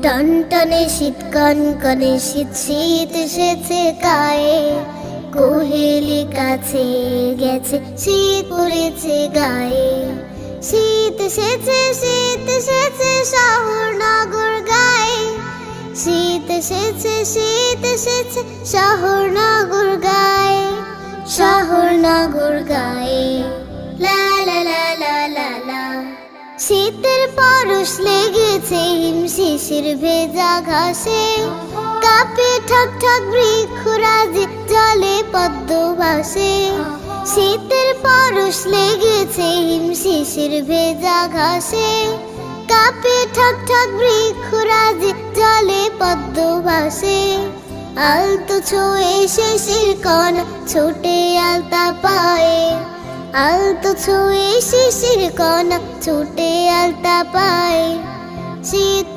টনটনে শীত কনকনে শীত শীত এসেছে গায়ে, কোহেলি কাছে গেছে শীত পড়েছে গায়ে। শীত এসেছে শহর নগর গায়ে, শীত এসেছে শহর নগর গায়ে, শহর নগর গায়ে। লা লা লা লা লা লা। শীতের পরশ লেগেছে হিমশিশির ভেজা ঘাসে, কাঁপে ঠক ঠক বৃক্ষরাজি জলে পদ্ম ভাসে। শীতের পরশ লেগেছে হিমশিশির ভেজা ঘাসে, কাঁপে ঠক ঠক বৃক্ষরাজি জলে পদ্ম ভাসে। আলতো ছুঁয়ে শিশির কণা ছোটে আলতা পায়ে, আলতো ছুঁয়ে শিশির কণা ছুটে আলতা পায়ে। শীত